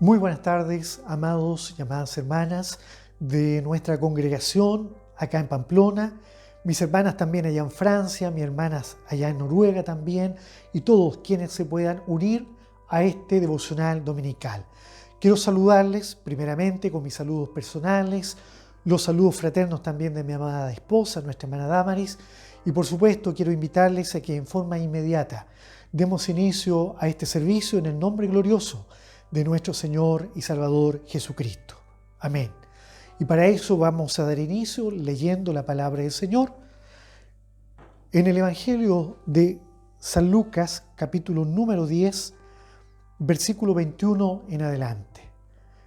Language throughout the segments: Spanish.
Muy buenas tardes, amados y amadas hermanas de nuestra congregación acá en Pamplona, mis hermanas también allá en Francia, mis hermanas allá en Noruega también, y todos quienes se puedan unir a este devocional dominical. Quiero saludarles primeramente con mis saludos personales, los saludos fraternos también de mi amada esposa, nuestra hermana Damaris, y por supuesto quiero invitarles a que en forma inmediata demos inicio a este servicio en el nombre glorioso de nuestro Señor y Salvador Jesucristo. Amén. Y para eso vamos a dar inicio leyendo la palabra del Señor en el Evangelio de San Lucas, capítulo número 10, versículo 21 en adelante.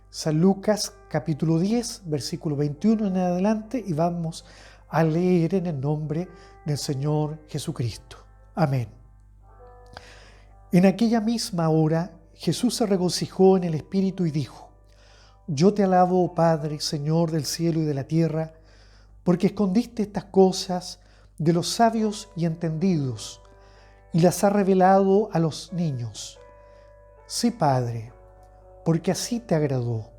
San Lucas, capítulo 10, versículo 21 en adelante, y vamos a leer en el nombre del Señor Jesucristo. Amén. En aquella misma hora, Jesús se regocijó en el Espíritu y dijo: Yo te alabo, oh Padre, Señor del cielo y de la tierra, porque escondiste estas cosas de los sabios y entendidos y las has revelado a los niños. Sí, Padre, porque así te agradó.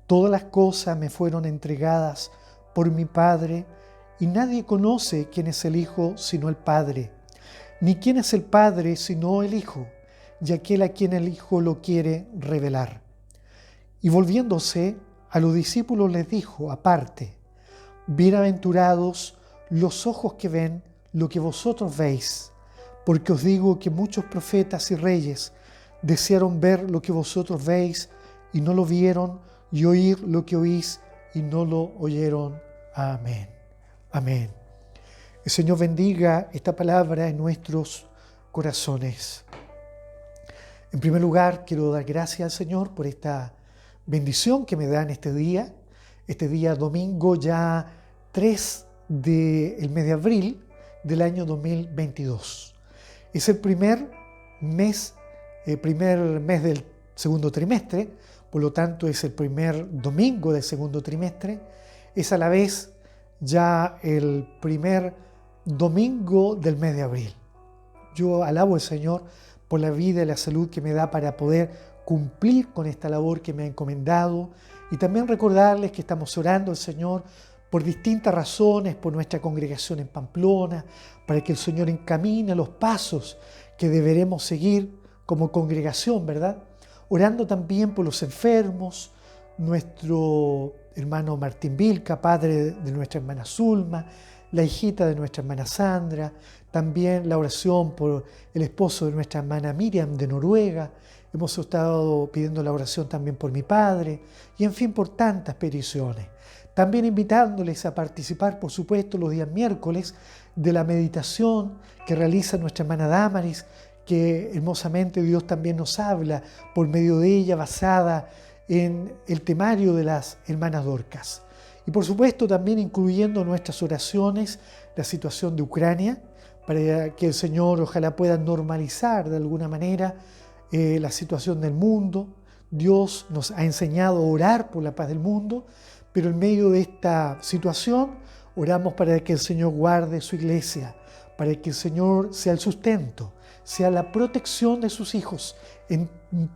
Todas las cosas me fueron entregadas por mi Padre, y nadie conoce quién es el Hijo sino el Padre, ni quién es el Padre sino el Hijo, y aquel a quien el Hijo lo quiere revelar. Y volviéndose a los discípulos les dijo aparte: Bienaventurados los ojos que ven lo que vosotros veis, porque os digo que muchos profetas y reyes desearon ver lo que vosotros veis y no lo vieron, y oír lo que oís y no lo oyeron. Amén. Amén. El Señor bendiga esta palabra en nuestros corazones. En primer lugar, quiero dar gracias al Señor por esta bendición que me da en este día domingo ya 3 del mes de abril del año 2022. Es el primer mes del segundo trimestre, por lo tanto es el primer domingo del segundo trimestre, es a la vez ya el primer domingo del mes de abril. Yo alabo al Señor por la vida y la salud que me da para poder cumplir con esta labor que me ha encomendado, y también recordarles que estamos orando al Señor por distintas razones, por nuestra congregación en Pamplona, para que el Señor encamine los pasos que deberemos seguir como congregación, ¿verdad? Orando también por los enfermos, nuestro hermano Martín Vilca, padre de nuestra hermana Zulma, la hijita de nuestra hermana Sandra, también la oración por el esposo de nuestra hermana Miriam de Noruega. Hemos estado pidiendo la oración también por mi padre, y en fin, por tantas peticiones. También invitándoles a participar, por supuesto, los días miércoles de la meditación que realiza nuestra hermana Damaris, que hermosamente Dios también nos habla por medio de ella, basada en el temario de las hermanas Dorcas. Y por supuesto también incluyendo nuestras oraciones la situación de Ucrania, para que el Señor ojalá pueda normalizar de alguna manera la situación del mundo. Dios nos ha enseñado a orar por la paz del mundo, pero en medio de esta situación oramos para que el Señor guarde su iglesia, para que el Señor sea el sustento, sea la protección de sus hijos. En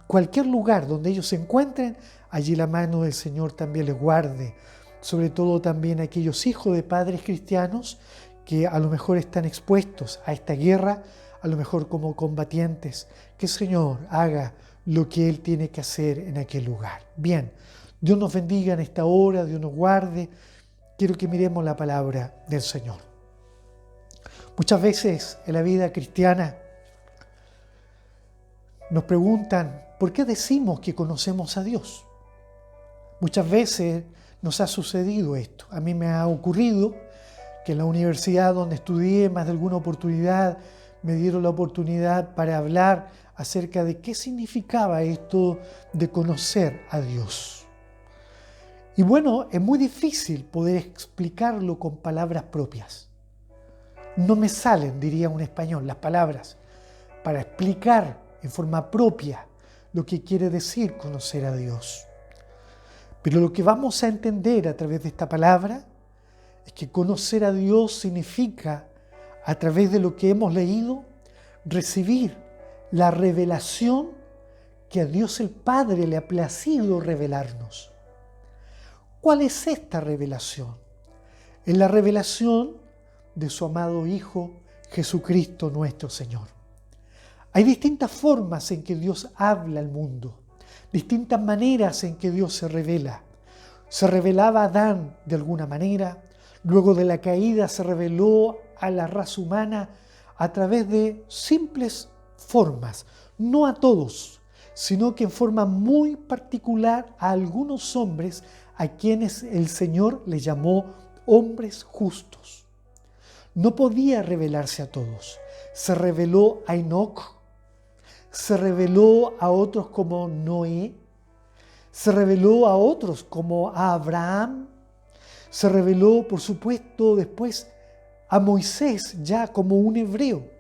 cualquier lugar donde ellos se encuentren, allí la mano del Señor también les guarde. Sobre todo también aquellos hijos de padres cristianos que a lo mejor están expuestos a esta guerra, a lo mejor como combatientes, que el Señor haga lo que Él tiene que hacer en aquel lugar. Bien, Dios nos bendiga en esta hora, Dios nos guarde. Quiero que miremos la palabra del Señor. Muchas veces en la vida cristiana nos preguntan, ¿por qué decimos que conocemos a Dios? Muchas veces nos ha sucedido esto. A mí me ha ocurrido que en la universidad donde estudié, más de alguna oportunidad, me dieron la oportunidad para hablar acerca de qué significaba esto de conocer a Dios. Y bueno, es muy difícil poder explicarlo con palabras propias. No me salen, diría un español, las palabras para explicar en forma propia lo que quiere decir conocer a Dios. Pero lo que vamos a entender a través de esta palabra es que conocer a Dios significa, a través de lo que hemos leído, recibir la revelación que a Dios el Padre le ha placido revelarnos. ¿Cuál es esta revelación? Es la revelación de su amado Hijo Jesucristo nuestro Señor. Hay distintas formas en que Dios habla al mundo, distintas maneras en que Dios se revela. Se revelaba a Adán de alguna manera, luego de la caída se reveló a la raza humana a través de simples formas, no a todos, sino que en forma muy particular a algunos hombres a quienes el Señor les llamó hombres justos. No podía revelarse a todos. Se reveló a Enoc, se reveló a otros como Noé, se reveló a otros como a Abraham, se reveló, por supuesto, después a Moisés ya como un hebreo.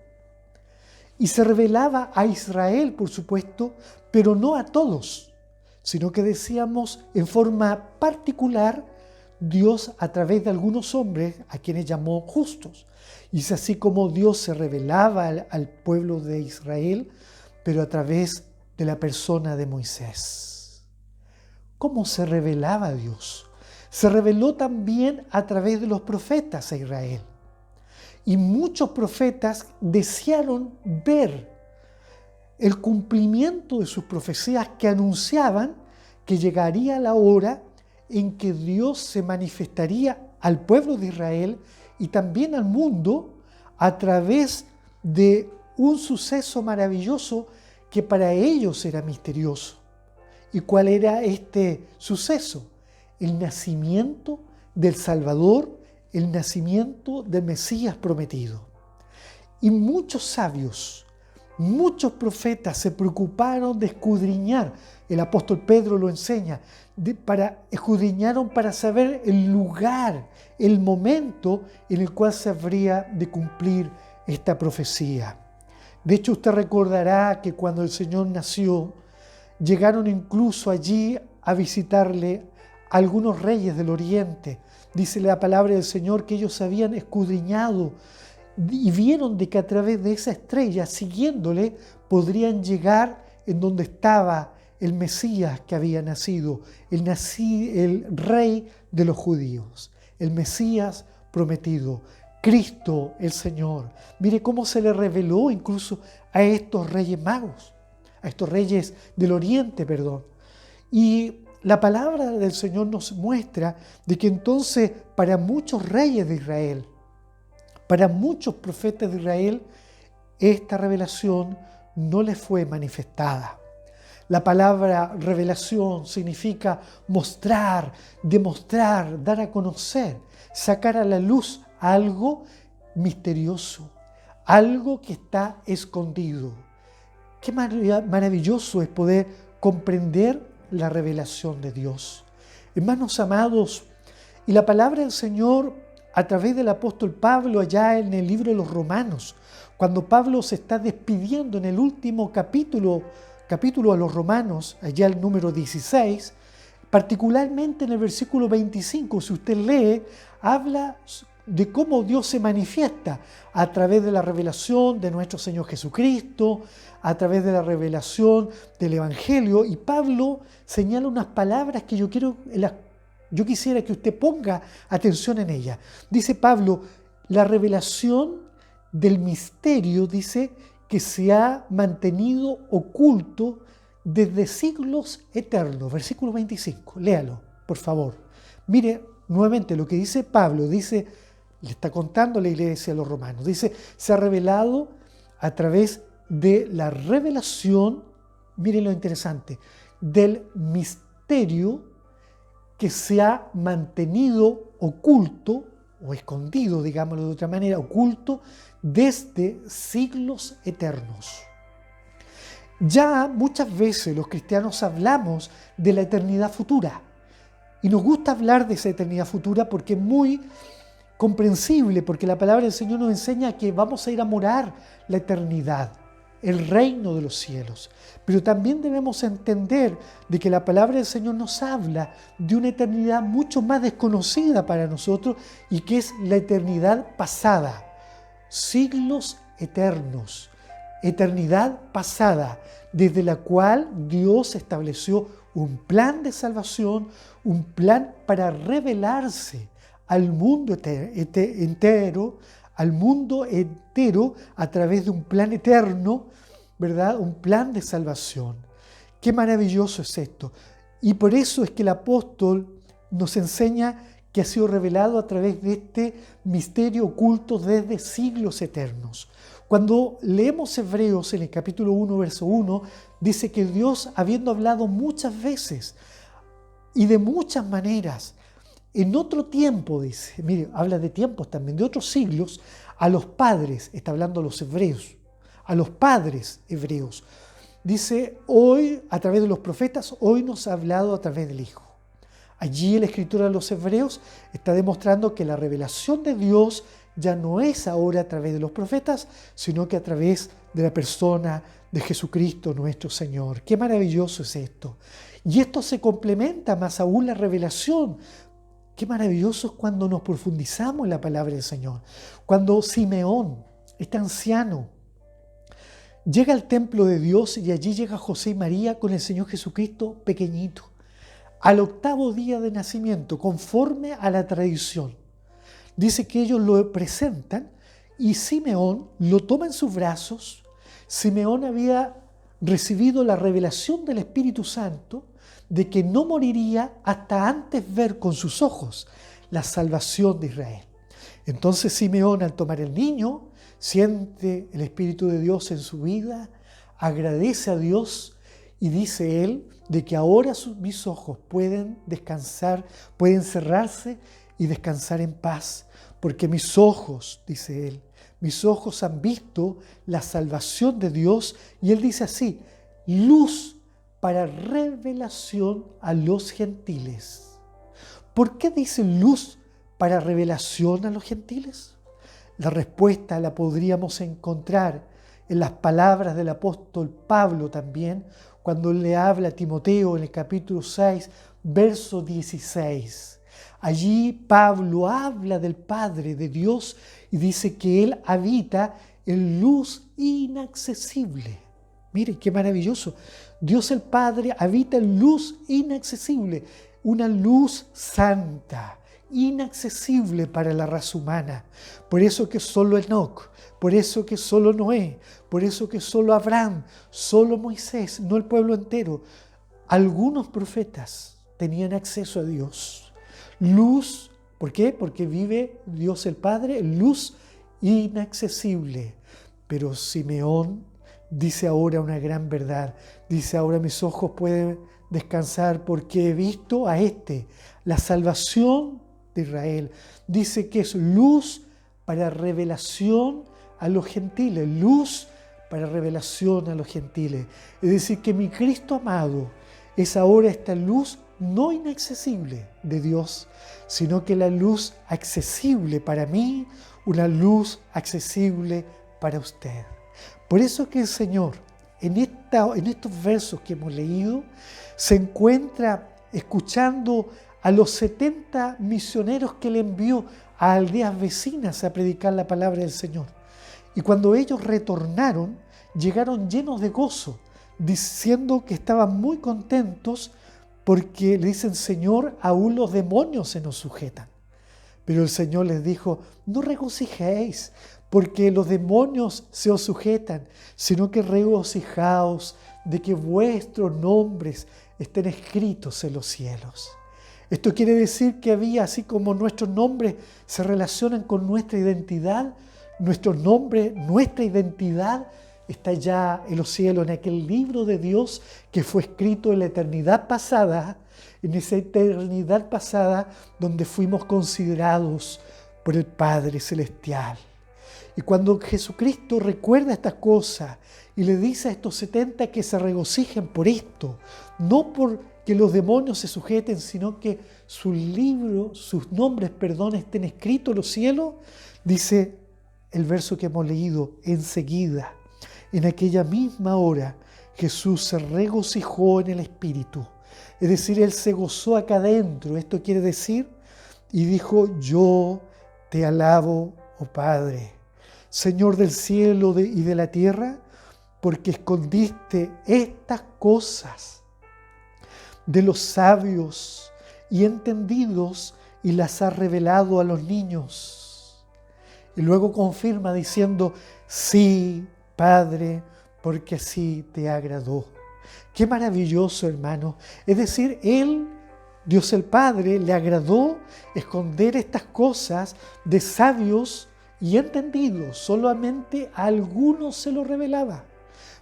Y se revelaba a Israel, por supuesto, pero no a todos, sino que decíamos en forma particular Dios a través de algunos hombres a quienes llamó justos. Y es así como Dios se revelaba al pueblo de Israel, pero a través de la persona de Moisés. ¿Cómo se revelaba Dios? Se reveló también a través de los profetas a Israel. Y muchos profetas desearon ver el cumplimiento de sus profecías que anunciaban que llegaría la hora en que Dios se manifestaría al pueblo de Israel y también al mundo a través de un suceso maravilloso que para ellos era misterioso. ¿Y cuál era este suceso? El nacimiento del Salvador, el nacimiento del Mesías prometido. Y muchos sabios, muchos profetas se preocuparon de escudriñar, el apóstol Pedro lo enseña, escudriñaron para saber el lugar, el momento en el cual se habría de cumplir esta profecía. De hecho, usted recordará que cuando el Señor nació, llegaron incluso allí a visitarle algunos reyes del oriente. Dice la palabra del Señor que ellos habían escudriñado y vieron de que a través de esa estrella, siguiéndole, podrían llegar en donde estaba el Mesías que había nacido, el rey de los judíos, el Mesías prometido, Cristo el Señor. Mire cómo se le reveló incluso a estos reyes magos, a estos reyes del oriente, Y la palabra del Señor nos muestra de que entonces para muchos reyes de Israel, para muchos profetas de Israel, esta revelación no les fue manifestada. La palabra revelación significa mostrar, demostrar, dar a conocer, sacar a la luz algo misterioso, algo que está escondido. Qué maravilloso es poder comprender la revelación de Dios. Hermanos amados, y la palabra del Señor a través del apóstol Pablo allá en el libro de los Romanos, cuando Pablo se está despidiendo en el último capítulo a los Romanos, allá el número 16, particularmente en el versículo 25, si usted lee, habla de cómo Dios se manifiesta a través de la revelación de nuestro Señor Jesucristo, a través de la revelación del Evangelio, y Pablo señala unas palabras que yo quisiera que usted ponga atención en ellas. Dice Pablo, la revelación del misterio, dice, que se ha mantenido oculto desde siglos eternos. Versículo 25, léalo, por favor. Mire nuevamente lo que dice Pablo, le está contando a la iglesia de los romanos, dice, se ha revelado a través de la revelación, miren lo interesante, del misterio que se ha mantenido oculto, o escondido, digámoslo de otra manera, oculto desde siglos eternos. Ya muchas veces los cristianos hablamos de la eternidad futura, y nos gusta hablar de esa eternidad futura porque es muy comprensible, porque la palabra del Señor nos enseña que vamos a ir a morar la eternidad, el reino de los cielos. Pero también debemos entender de que la palabra del Señor nos habla de una eternidad mucho más desconocida para nosotros y que es la eternidad pasada, siglos eternos, eternidad pasada, desde la cual Dios estableció un plan de salvación, un plan para revelarse al mundo entero, a través de un plan eterno, ¿verdad? Un plan de salvación. Qué maravilloso es esto. Y por eso es que el apóstol nos enseña que ha sido revelado a través de este misterio oculto desde siglos eternos. Cuando leemos Hebreos en el capítulo 1, verso 1, dice que Dios, habiendo hablado muchas veces y de muchas maneras, en otro tiempo, dice, mire, habla de tiempos también, de otros siglos, a los padres, está hablando a los hebreos, a los padres hebreos. Dice, hoy, a través de los profetas, hoy nos ha hablado a través del Hijo. Allí la escritura de los hebreos está demostrando que la revelación de Dios ya no es ahora a través de los profetas, sino que a través de la persona de Jesucristo nuestro Señor. Qué maravilloso es esto. Y esto se complementa más aún la revelación. Qué maravilloso es cuando nos profundizamos en la palabra del Señor. Cuando Simeón, este anciano, llega al templo de Dios y allí llega José y María con el Señor Jesucristo pequeñito, al 8º día de nacimiento, conforme a la tradición. Dice que ellos lo presentan y Simeón lo toma en sus brazos. Simeón había recibido la revelación del Espíritu Santo de que no moriría hasta antes ver con sus ojos la salvación de Israel. Entonces Simeón, al tomar el niño, siente el Espíritu de Dios en su vida, agradece a Dios y dice él de que ahora mis ojos pueden descansar, pueden cerrarse y descansar en paz, porque mis ojos, dice él, mis ojos han visto la salvación de Dios. Y él dice así, luz para revelación a los gentiles. ¿Por qué dice luz para revelación a los gentiles? La respuesta la podríamos encontrar en las palabras del apóstol Pablo también, cuando le habla a Timoteo en el capítulo 6, verso 16. Allí Pablo habla del Padre, de Dios, y dice que Él habita en luz inaccesible. Miren, qué maravilloso. Dios el Padre habita en luz inaccesible, una luz santa, inaccesible para la raza humana. Por eso que solo Enoc, por eso que solo Noé, por eso que solo Abraham, solo Moisés, no el pueblo entero. Algunos profetas tenían acceso a Dios. Luz, ¿por qué? Porque vive Dios el Padre, luz inaccesible. Pero Simeón dice ahora una gran verdad. Dice ahora mis ojos pueden descansar porque he visto a la salvación de Israel. Dice que es luz para revelación a los gentiles, luz para revelación a los gentiles. Es decir, que mi Cristo amado es ahora esta luz no inaccesible de Dios, sino que la luz accesible para mí, una luz accesible para usted. Por eso que el Señor, en estos versos que hemos leído, se encuentra escuchando a los 70 misioneros que le envió a aldeas vecinas a predicar la palabra del Señor. Y cuando ellos retornaron, llegaron llenos de gozo, diciendo que estaban muy contentos porque le dicen, Señor, aún los demonios se nos sujetan. Pero el Señor les dijo, no regocijéis porque los demonios se os sujetan, sino que regocijaos de que vuestros nombres estén escritos en los cielos. Esto quiere decir que había, así como nuestros nombres se relacionan con nuestra identidad, nuestros nombres, nuestra identidad está ya en los cielos, en aquel libro de Dios que fue escrito en la eternidad pasada, en esa eternidad pasada donde fuimos considerados por el Padre Celestial. Y cuando Jesucristo recuerda estas cosas y le dice a estos 70 que se regocijen por esto, no porque los demonios se sujeten, sino que sus nombres, estén escritos en los cielos, dice el verso que hemos leído, enseguida, en aquella misma hora, Jesús se regocijó en el Espíritu. Es decir, Él se gozó acá adentro. Esto quiere decir, y dijo, yo te alabo, oh Padre, Señor del cielo y de la tierra, porque escondiste estas cosas de los sabios y entendidos y las has revelado a los niños. Y luego confirma diciendo, sí, Padre, porque así te agradó. Qué maravilloso, hermano. Es decir, Él, Dios el Padre, le agradó esconder estas cosas de sabios y entendidos. Solamente a algunos se lo revelaba,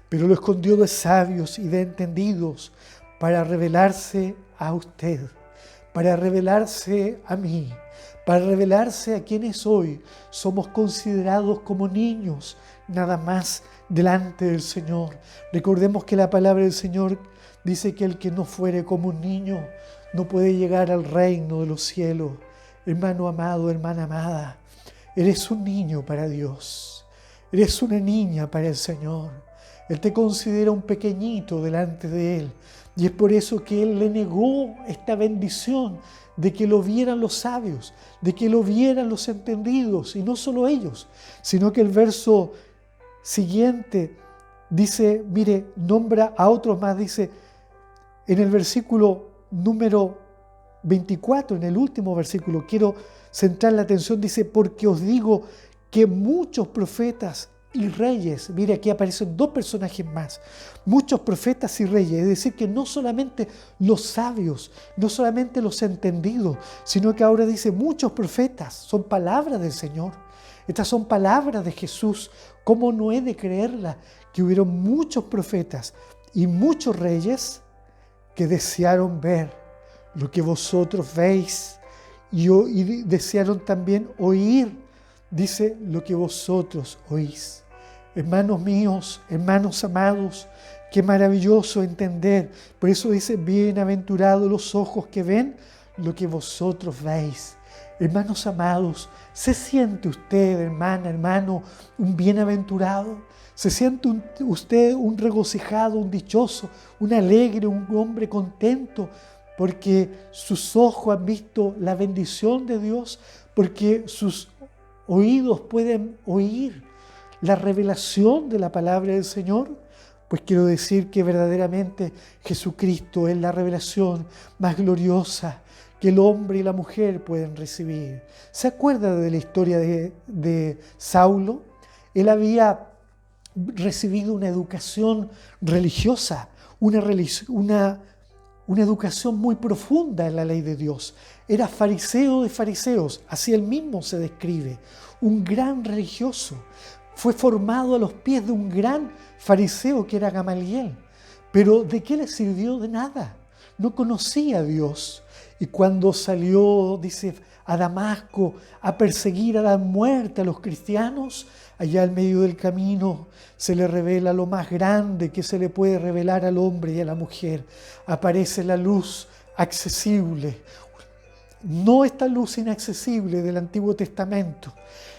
pero lo escondió de sabios y de entendidos para revelarse a usted, para revelarse a mí, para revelarse a quienes hoy somos considerados como niños, nada más delante del Señor. Recordemos que la palabra del Señor dice que el que no fuere como un niño no puede llegar al reino de los cielos. Hermano amado, hermana amada, eres un niño para Dios, eres una niña para el Señor. Él te considera un pequeñito delante de Él, y es por eso que Él le negó esta bendición de que lo vieran los sabios, de que lo vieran los entendidos, y no solo ellos, sino que el verso siguiente dice, mire, nombra a otros más, dice en el versículo número 24, en el último versículo, quiero centrar la atención, dice, porque os digo que muchos profetas y reyes, mire, aquí aparecen dos personajes más, muchos profetas y reyes, es decir, que no solamente los sabios, no solamente los entendidos, sino que ahora dice muchos profetas, son palabras del Señor, estas son palabras de Jesús. ¿Cómo no he de creerla? Que hubieron muchos profetas y muchos reyes que desearon ver lo que vosotros veis y desearon también oír, dice, lo que vosotros oís. Hermanos míos, hermanos amados, qué maravilloso entender. Por eso dice, bienaventurados los ojos que ven lo que vosotros veis. Hermanos amados, ¿se siente usted, hermana, hermano, un bienaventurado? ¿Se siente usted un regocijado, un dichoso, un alegre, un hombre contento? Porque sus ojos han visto la bendición de Dios, porque sus oídos pueden oír la revelación de la palabra del Señor. Pues quiero decir que verdaderamente Jesucristo es la revelación más gloriosa que el hombre y la mujer pueden recibir. ¿Se acuerda de la historia de Saulo? Él había recibido una educación religiosa, una educación muy profunda en la ley de Dios. Era fariseo de fariseos, así él mismo se describe, un gran religioso. Fue formado a los pies de un gran fariseo que era Gamaliel. Pero ¿de qué le sirvió? De nada. No conocía a Dios. Y cuando salió, dice, a Damasco a perseguir, a dar muerte a los cristianos, allá en medio del camino se le revela lo más grande que se le puede revelar al hombre y a la mujer. Aparece la luz accesible. No esta luz inaccesible del Antiguo Testamento,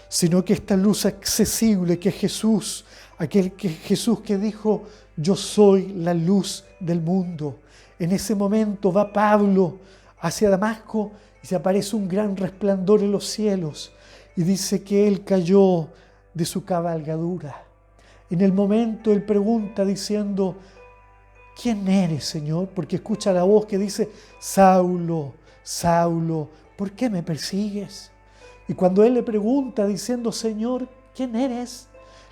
sino que esta luz accesible que es Jesús, Jesús que dijo, yo soy la luz del mundo. En ese momento va Pablo hacia Damasco y se aparece un gran resplandor en los cielos y dice que él cayó de su cabalgadura. En el momento él pregunta diciendo, ¿quién eres, Señor? Porque escucha la voz que dice, Saulo, Saulo, ¿por qué me persigues? Y cuando él le pregunta diciendo, Señor, ¿quién eres?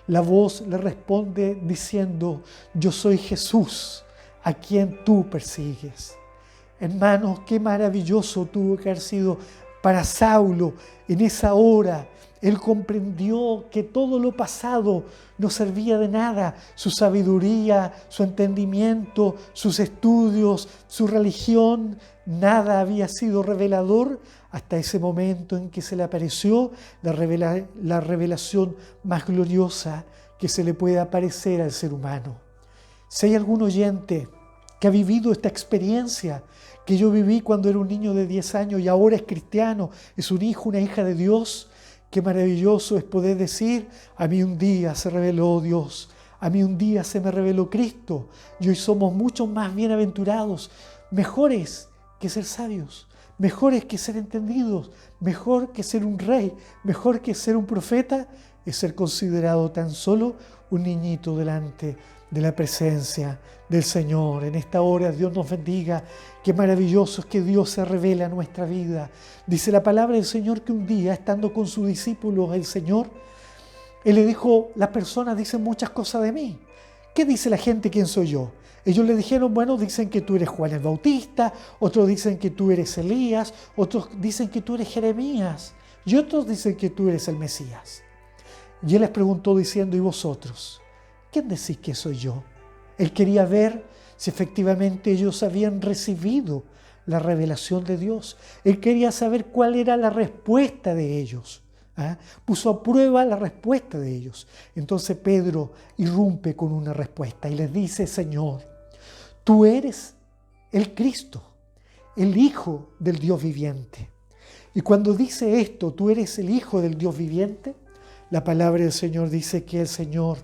La voz le responde diciendo, yo soy Jesús, a quien tú persigues. Hermanos, qué maravilloso tuvo que haber sido para Saulo en esa hora. Él comprendió que todo lo pasado no servía de nada. Su sabiduría, su entendimiento, sus estudios, su religión, nada había sido revelador hasta ese momento en que se le apareció la revelación más gloriosa que se le puede aparecer al ser humano. Si hay algún oyente que ha vivido esta experiencia que yo viví cuando era un niño de 10 años y ahora es cristiano, es un hijo, una hija de Dios, qué maravilloso es poder decir, a mí un día se reveló Dios, a mí un día se me reveló Cristo, y hoy somos mucho más bienaventurados, mejores que ser sabios, mejores que ser entendidos, mejor que ser un rey, mejor que ser un profeta, es ser considerado tan solo un niñito delante de la presencia del Señor. En esta hora Dios nos bendiga. Qué maravilloso es que Dios se revela a nuestra vida. Dice la palabra del Señor que un día, estando con sus discípulos, el Señor, Él le dijo: las personas dicen muchas cosas de mí. ¿Qué dice la gente? ¿Quién soy yo? Ellos le dijeron: bueno, dicen que tú eres Juan el Bautista, otros dicen que tú eres Elías, otros dicen que tú eres Jeremías y otros dicen que tú eres el Mesías. Y Él les preguntó diciendo: ¿y vosotros? ¿Quién decís que soy yo? Él quería ver si efectivamente ellos habían recibido la revelación de Dios. Él quería saber cuál era la respuesta de ellos. Puso a prueba la respuesta de ellos. Entonces Pedro irrumpe con una respuesta y les dice: Señor, tú eres el Cristo, el Hijo del Dios viviente. Y cuando dice esto, tú eres el Hijo del Dios viviente, la palabra del Señor dice que el Señor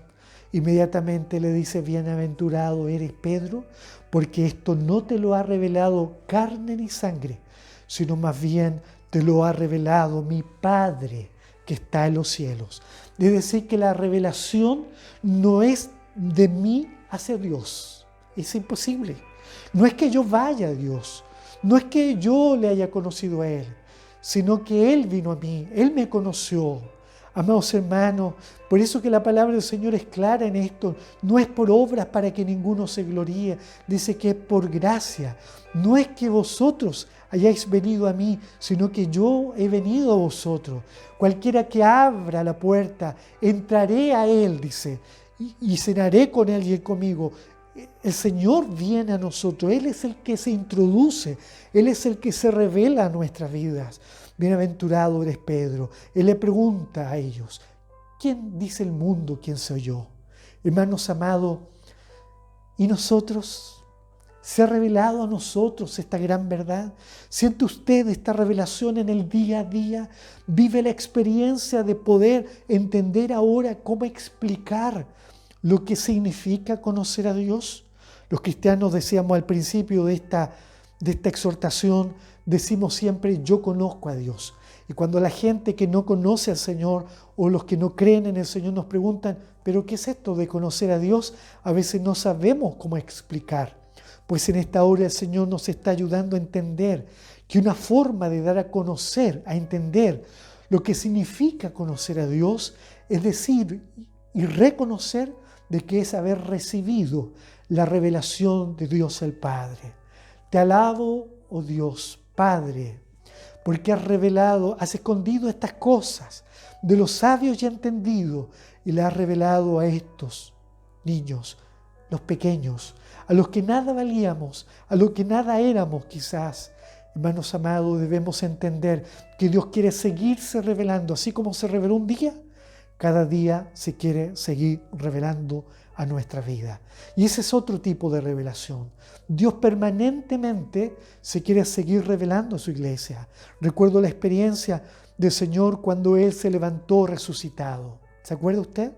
inmediatamente le dice: bienaventurado eres Pedro, porque esto no te lo ha revelado carne ni sangre, sino más bien te lo ha revelado mi Padre que está en los cielos. Es decir, que la revelación no es de mí hacia Dios. Es imposible. No es que yo vaya a Dios, no es que yo le haya conocido a Él, sino que Él vino a mí, Él me conoció. Amados hermanos, por eso que la palabra del Señor es clara en esto. No es por obras para que ninguno se gloríe. Dice que es por gracia. No es que vosotros hayáis venido a mí, sino que yo he venido a vosotros. Cualquiera que abra la puerta, entraré a Él, dice, y cenaré con Él y Él conmigo. El Señor viene a nosotros. Él es el que se introduce. Él es el que se revela a nuestras vidas. Bienaventurado eres Pedro. Él le pregunta a ellos: ¿quién dice el mundo quién soy yo? Hermanos amados, ¿y nosotros? ¿Se ha revelado a nosotros esta gran verdad? ¿Siente usted esta revelación en el día a día? ¿Vive la experiencia de poder entender ahora cómo explicar lo que significa conocer a Dios? Los cristianos, decíamos al principio de esta exhortación, decimos siempre: yo conozco a Dios. Y cuando la gente que no conoce al Señor o los que no creen en el Señor nos preguntan: ¿pero qué es esto de conocer a Dios? A veces no sabemos cómo explicar. Pues en esta hora el Señor nos está ayudando a entender que una forma de dar a conocer, a entender lo que significa conocer a Dios, es decir y reconocer de que es haber recibido la revelación de Dios el Padre. Te alabo, oh Dios, Padre, porque has revelado, has escondido estas cosas de los sabios y entendidos y las has revelado a estos niños, los pequeños, a los que nada valíamos, a los que nada éramos quizás. Hermanos amados, debemos entender que Dios quiere seguirse revelando, así como se reveló un día, cada día se quiere seguir revelando a nuestra vida. Y ese es otro tipo de revelación. Dios permanentemente se quiere seguir revelando a su iglesia. Recuerdo la experiencia del Señor cuando Él se levantó resucitado. ¿Se acuerda usted?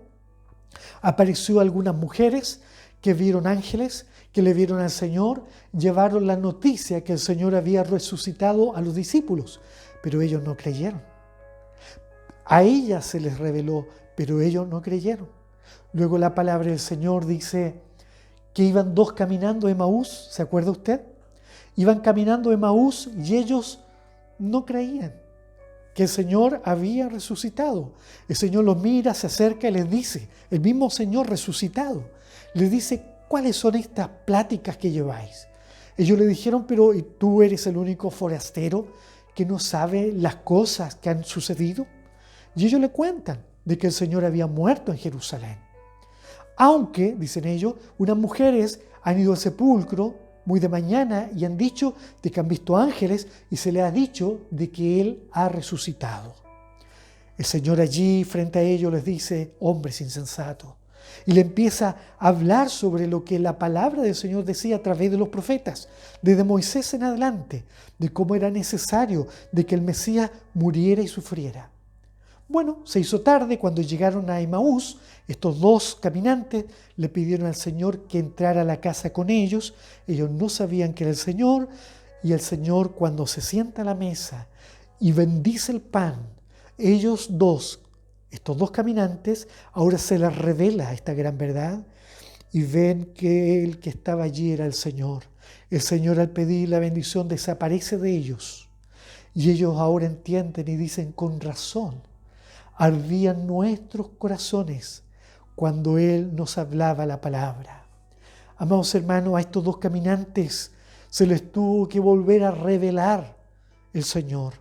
Apareció a algunas mujeres que vieron ángeles, que le vieron al Señor, llevaron la noticia que el Señor había resucitado a los discípulos, pero ellos no creyeron. A ellas se les reveló, pero ellos no creyeron. Luego la palabra del Señor dice que iban dos caminando a Emaús, ¿se acuerda usted? Iban caminando a Emaús y ellos no creían que el Señor había resucitado. El Señor los mira, se acerca y les dice, el mismo Señor resucitado, les dice: ¿cuáles son estas pláticas que lleváis? Ellos le dijeron: pero ¿y tú eres el único forastero que no sabe las cosas que han sucedido? Y ellos le cuentan de que el Señor había muerto en Jerusalén. Aunque, dicen ellos, unas mujeres han ido al sepulcro muy de mañana y han dicho de que han visto ángeles y se les ha dicho de que Él ha resucitado. El Señor allí frente a ellos les dice: hombres insensatos. Y le empieza a hablar sobre lo que la palabra del Señor decía a través de los profetas, desde Moisés en adelante, de cómo era necesario de que el Mesías muriera y sufriera. Bueno, se hizo tarde. Cuando llegaron a Emaús, estos dos caminantes le pidieron al Señor que entrara a la casa con ellos. Ellos no sabían que era el Señor, y el Señor, cuando se sienta a la mesa y bendice el pan, ellos dos, estos dos caminantes, ahora se les revela esta gran verdad y ven que el que estaba allí era el Señor. El Señor, al pedir la bendición, desaparece de ellos. Y ellos ahora entienden y dicen: con razón, ardían nuestros corazones cuando Él nos hablaba la palabra. Amados hermanos, a estos dos caminantes se les tuvo que volver a revelar el Señor.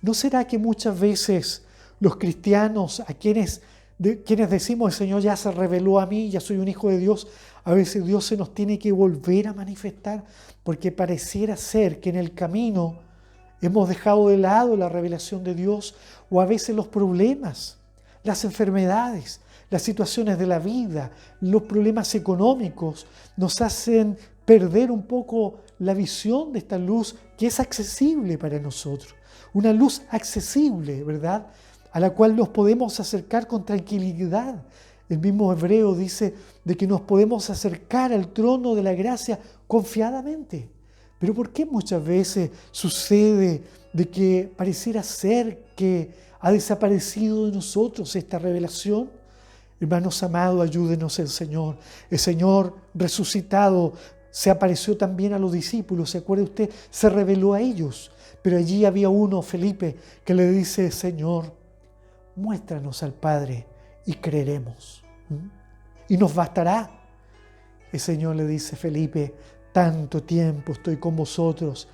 ¿No será que muchas veces los cristianos, a quienes decimos: el Señor ya se reveló a mí, ya soy un hijo de Dios, a veces Dios se nos tiene que volver a manifestar, porque pareciera ser que en el camino hemos dejado de lado la revelación de Dios, o a veces los problemas, las enfermedades, las situaciones de la vida, los problemas económicos nos hacen perder un poco la visión de esta luz que es accesible para nosotros. Una luz accesible, ¿verdad?, a la cual nos podemos acercar con tranquilidad. El mismo Hebreo dice de que nos podemos acercar al trono de la gracia confiadamente. Pero ¿por qué muchas veces sucede de que pareciera ser que ha desaparecido de nosotros esta revelación? Hermanos amados, ayúdenos el Señor. El Señor resucitado se apareció también a los discípulos. ¿Se acuerda usted? Se reveló a ellos. Pero allí había uno, Felipe, que le dice: Señor, muéstranos al Padre y creeremos. Y nos bastará. El Señor le dice: Felipe, tanto tiempo estoy con vosotros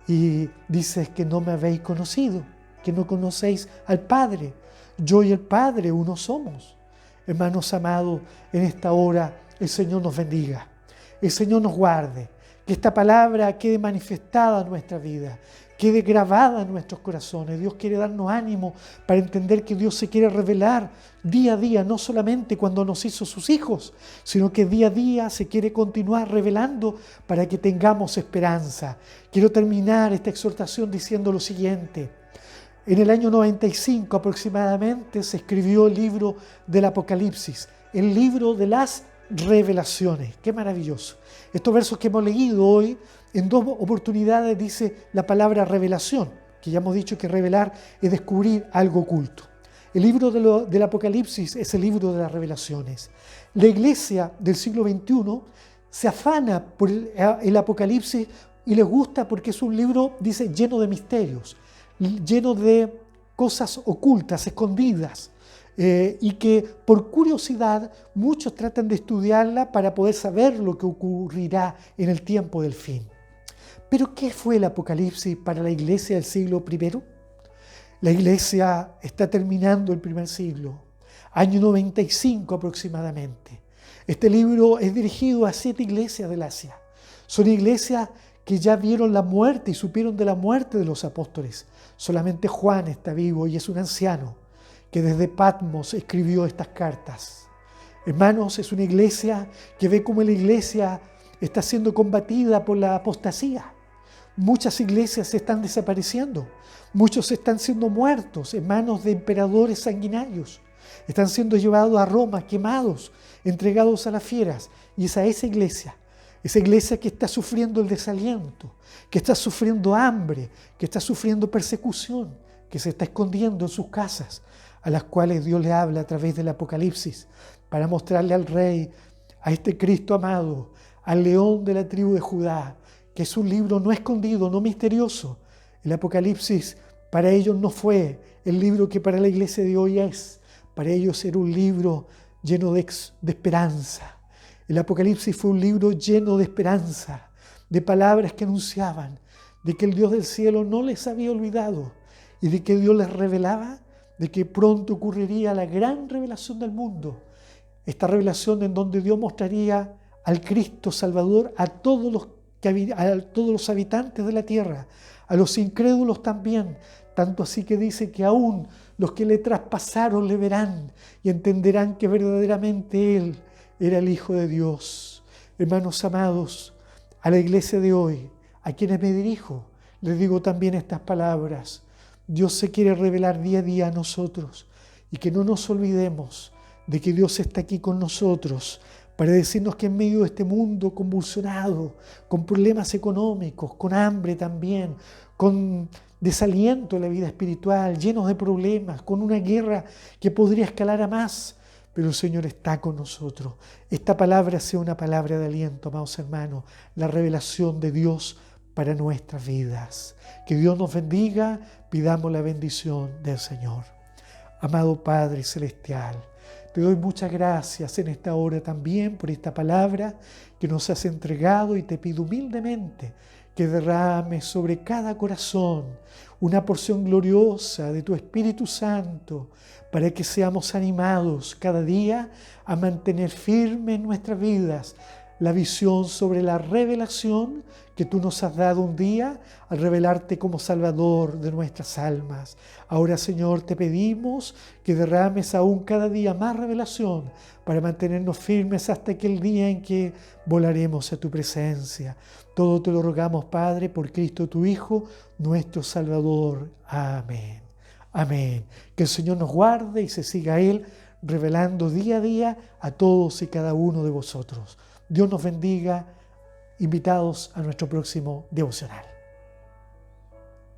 y dices que no me habéis conocido, que no conocéis al Padre. Yo y el Padre uno somos. Hermanos amados, en esta hora el Señor nos bendiga, el Señor nos guarde, que esta palabra quede manifestada en nuestra vida, quede grabada en nuestros corazones. Dios quiere darnos ánimo para entender que Dios se quiere revelar día a día, no solamente cuando nos hizo sus hijos, sino que día a día se quiere continuar revelando para que tengamos esperanza. Quiero terminar esta exhortación diciendo lo siguiente. En el año 95 aproximadamente se escribió el libro del Apocalipsis, el libro de las revelaciones. ¡Qué maravilloso! Estos versos que hemos leído hoy, en dos oportunidades dice la palabra revelación, que ya hemos dicho que revelar es descubrir algo oculto. El libro del Apocalipsis es el libro de las revelaciones. La iglesia del siglo XXI se afana por el Apocalipsis y les gusta porque es un libro, dice, lleno de misterios, lleno de cosas ocultas, escondidas, y que por curiosidad muchos tratan de estudiarla para poder saber lo que ocurrirá en el tiempo del fin. ¿Pero qué fue el Apocalipsis para la iglesia del siglo I? La iglesia está terminando el primer siglo, año 95 aproximadamente. Este libro es dirigido a 7 iglesias del Asia. Son iglesias que ya vieron la muerte y supieron de la muerte de los apóstoles. Solamente Juan está vivo y es un anciano que desde Patmos escribió estas cartas. Hermanos, es una iglesia que ve cómo la iglesia está siendo combatida por la apostasía. Muchas iglesias se están desapareciendo. Muchos están siendo muertos en manos de emperadores sanguinarios. Están siendo llevados a Roma, quemados, entregados a las fieras. Y es a esa iglesia que está sufriendo el desaliento, que está sufriendo hambre, que está sufriendo persecución, que se está escondiendo en sus casas, a las cuales Dios le habla a través del Apocalipsis para mostrarle al Rey, a este Cristo amado, al León de la tribu de Judá, que es un libro no escondido, no misterioso. El Apocalipsis para ellos no fue el libro que para la iglesia de hoy es. Para ellos era un libro lleno de esperanza. El Apocalipsis fue un libro lleno de esperanza, de palabras que anunciaban de que el Dios del cielo no les había olvidado y de que Dios les revelaba de que pronto ocurriría la gran revelación del mundo. Esta revelación en donde Dios mostraría al Cristo Salvador a todos los habitantes de la tierra, a los incrédulos también, tanto así que dice que aún los que le traspasaron le verán y entenderán que verdaderamente Él era el Hijo de Dios. Hermanos amados, a la iglesia de hoy, a quienes me dirijo, les digo también estas palabras. Dios se quiere revelar día a día a nosotros y que no nos olvidemos de que Dios está aquí con nosotros para decirnos que en medio de este mundo convulsionado, con problemas económicos, con hambre también, con desaliento en la vida espiritual, llenos de problemas, con una guerra que podría escalar a más, pero el Señor está con nosotros. Esta palabra sea una palabra de aliento, amados hermanos, la revelación de Dios para nuestras vidas. Que Dios nos bendiga, pidamos la bendición del Señor. Amado Padre Celestial, te doy muchas gracias en esta hora también por esta palabra que nos has entregado y te pido humildemente que derrames sobre cada corazón una porción gloriosa de tu Espíritu Santo para que seamos animados cada día a mantener firme en nuestras vidas la visión sobre la revelación que tú nos has dado un día al revelarte como Salvador de nuestras almas. Ahora, Señor, te pedimos que derrames aún cada día más revelación para mantenernos firmes hasta aquel día en que volaremos a tu presencia. Todo te lo rogamos, Padre, por Cristo tu Hijo, nuestro Salvador. Amén. Amén. Que el Señor nos guarde y se siga Él revelando día a día a todos y cada uno de vosotros. Dios nos bendiga, invitados a nuestro próximo devocional.